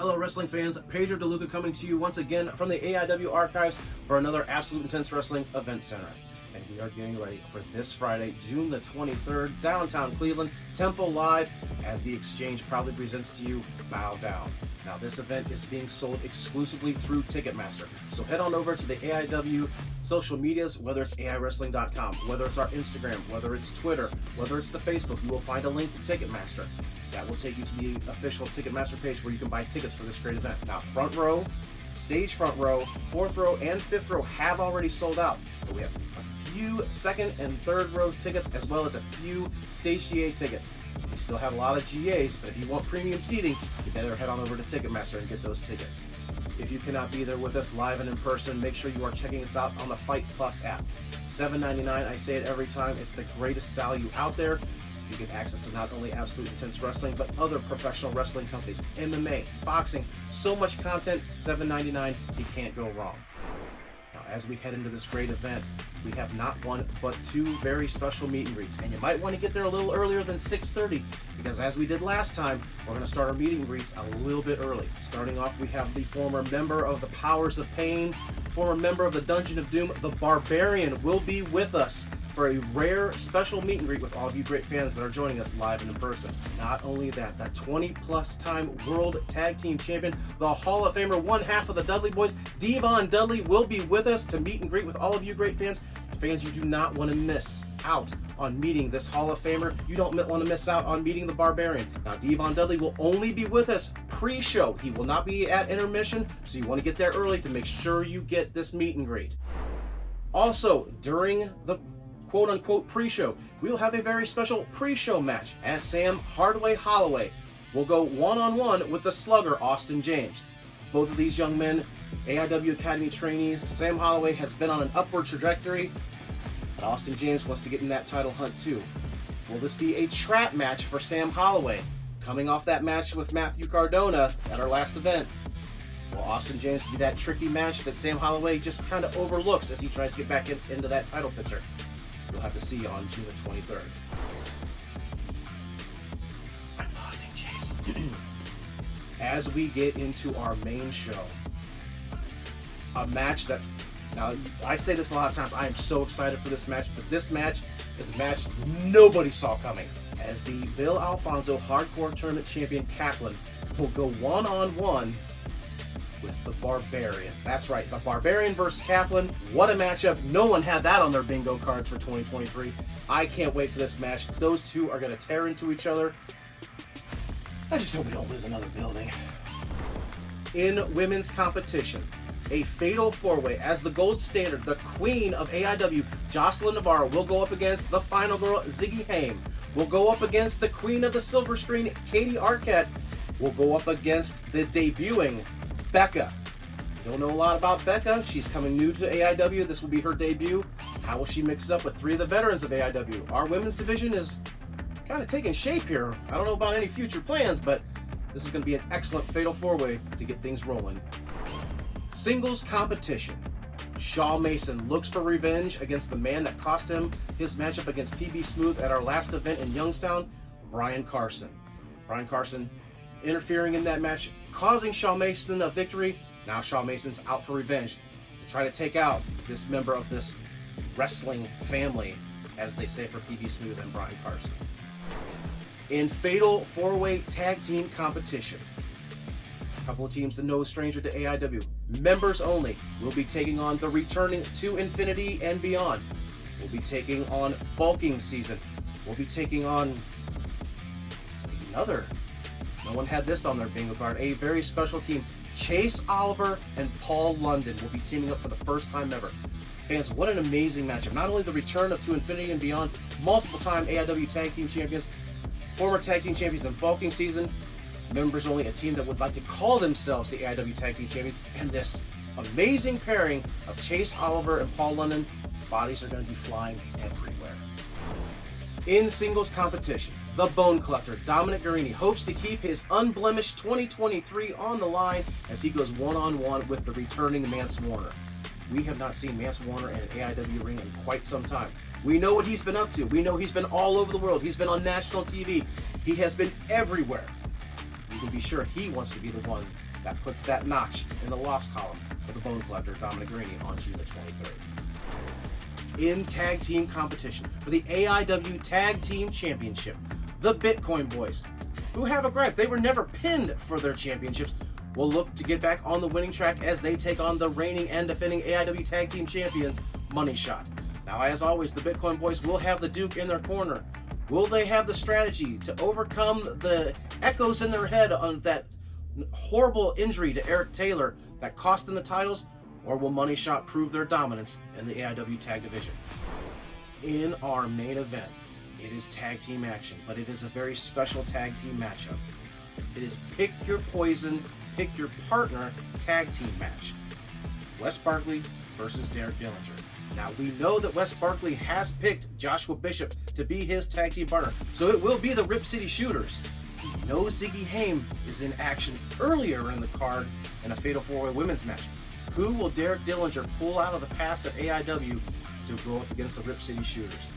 Hello wrestling fans, Pedro DeLuca coming to you once again from the AIW archives for another Absolute Intense Wrestling Event Center. And we are getting ready for this Friday, June the 23rd, downtown Cleveland, Tempo Live, as the Exchange proudly presents to you Bow Down. Now this event is being sold exclusively through Ticketmaster, so head on over to the AIW social medias, whether it's AIWrestling.com, whether it's our Instagram, whether it's Twitter, whether it's the Facebook, you will find a link to Ticketmaster. That will take you to the official Ticketmaster page where you can buy tickets for this great event. Now, front row, stage front row, fourth row, and fifth row have already sold out. But we have a few second and third row tickets, as well as a few stage GA tickets. We still have a lot of GAs, but if you want premium seating, you better head on over to Ticketmaster and get those tickets. If you cannot be there with us live and in person, make sure you are checking us out on the Fight Plus app. $7.99, I say it every time, it's the greatest value out there. You get access to not only Absolute Intense Wrestling, but other professional wrestling companies, MMA, boxing, so much content, $7.99, you can't go wrong. Now, as we head into this great event, we have not one, but two very special meet and greets, and you might want to get there a little earlier than 6:30, because as we did last time, we're going to start our meet and greets a little bit early. Starting off, we have the former member of the Powers of Pain, former member of the Dungeon of Doom, the Barbarian, will be with us for a rare special meet and greet with all of you great fans that are joining us live and in person. Not only that, the 20-plus time World Tag Team Champion, the Hall of Famer, one half of the Dudley Boys, Devon Dudley, will be with us to meet and greet with all of you great fans. Fans, you do not want to miss out on meeting this Hall of Famer. You don't want to miss out on meeting the Barbarian. Now, Devon Dudley will only be with us pre-show. He will not be at intermission, so you want to get there early to make sure you get this meet and greet. Also, during the quote-unquote pre-show, we will have a very special pre-show match, as Sam Hardway Holloway will go one-on-one with the slugger Austin James. Both of these young men, AIW Academy trainees. Sam Holloway has been on an upward trajectory, but Austin James wants to get in that title hunt too. Will this be a trap match for Sam Holloway, coming off that match with Matthew Cardona at our last event? Will Austin James be that tricky match that Sam Holloway just kind of overlooks as he tries to get back into that title picture? You'll have to see on June the 23rd. I'm pausing, Chase. As we get into our main show, a match that, now I say this a lot of times, I am so excited for this match, but this match is a match nobody saw coming, as the Bill Alfonso Hardcore Tournament Champion Kaplan will go one-on-one with the Barbarian. That's right, the Barbarian versus Kaplan. What a matchup. No one had that on their bingo cards for 2023. I can't wait for this match. Those two are going to tear into each other. I just hope we don't lose another building. In women's competition, a fatal four-way as the gold standard, the queen of AIW, Jocelyn Navarro, will go up against the final girl, Ziggy Haim. Will go up against the queen of the silver screen, Katie Arquette. Will go up against the debuting Becca. Don't know a lot about Becca. She's coming new to AIW. This will be her debut. How will she mix up with three of the veterans of AIW? Our women's division is kind of taking shape here. I don't know about any future plans, but this is going to be an excellent fatal four-way to get things rolling. Singles competition. Shaw Mason looks for revenge against the man that cost him his matchup against PB Smooth at our last event in Youngstown, Brian Carson. Brian Carson interfering in that match, causing Shaw Mason a victory. Now Shaw Mason's out for revenge to try to take out this member of this wrestling family, as they say for PB Smooth and Brian Carson. In fatal four-way tag team competition, a couple of teams that no stranger to AIW, members only, will be taking on the returning to Infinity and Beyond. We'll be taking on Bulking Season. We'll be taking on another, no one had this on their bingo card, a very special team. Chase Oliver and Paul London will be teaming up for the first time ever. Fans, what an amazing matchup. Not only the return of To Infinity and Beyond, multiple-time AIW Tag Team Champions, former Tag Team Champions in Bulking Season, members only, a team that would like to call themselves the AIW Tag Team Champions, and this amazing pairing of Chase Oliver and Paul London. Bodies are going to be flying everywhere. In singles competition, the Bone Collector, Dominic Guarini, hopes to keep his unblemished 2023 on the line as he goes one-on-one with the returning Mance Warner. We have not seen Mance Warner in an AIW ring in quite some time. We know what he's been up to. We know he's been all over the world. He's been on national TV. He has been everywhere. You can be sure he wants to be the one That puts that notch in the loss column for the Bone Collector, Dominic Rainey, on June the 23rd. In tag team competition for the AIW Tag Team Championship, the Bitcoin Boys, who have a gripe, they were never pinned for their championships, will look to get back on the winning track as they take on the reigning and defending AIW Tag Team Champions, Money Shot. Now, as always, the Bitcoin Boys will have the Duke in their corner. Will they have the strategy to overcome the echoes in their head on that horrible injury to Eric Taylor that cost them the titles, or will Money Shot prove their dominance in the AIW Tag Division? In our main event, it is tag team action, but it is a very special tag team matchup. It is pick your poison, pick your partner tag team match. Wes Barkley versus Derek Dillinger. Now, we know that Wes Barkley has picked Joshua Bishop to be his tag team partner, so it will be the Rip City Shooters. No Ziggy Haim is in action earlier in the card in a Fatal 4-Way Women's match. Who will Derek Dillinger pull out of the past at AIW to go up against the Rip City Shooters?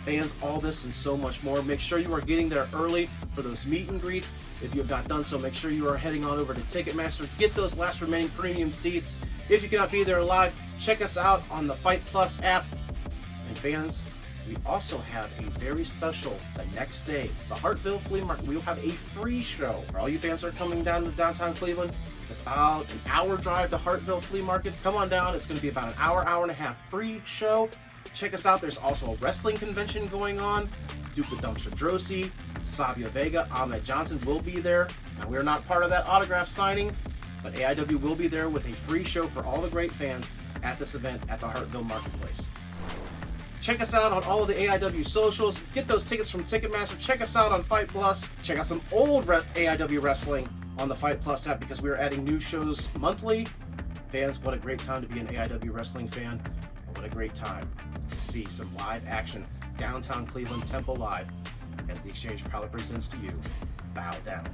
Fans, all this and so much more. Make sure you are getting there early for those meet and greets. If you have not done so, make sure you are heading on over to Ticketmaster. Get those last remaining premium seats. If you cannot be there live, check us out on the Fight Plus app. And fans, we also have a very special the next day, the Hartville Flea Market. We will have a free show. For all you fans that are coming down to downtown Cleveland, it's about an hour drive to Hartville Flea Market. Come on down. It's going to be about an hour, hour and a half free show. Check us out. There's also a wrestling convention going on. Duke the Dumpster Drosy, Savio Vega, Ahmed Johnson will be there. Now, we are not part of that autograph signing, but AIW will be there with a free show for all the great fans at this event at the Hartville Marketplace. Check us out on all of the AIW socials. Get those tickets from Ticketmaster. Check us out on Fight Plus. Check out some old AIW wrestling on the Fight Plus app because we are adding new shows monthly. Fans, what a great time to be an AIW wrestling fan. And what a great time to see some live action downtown Cleveland Temple Live as the Exchange proudly presents to you Bow Down.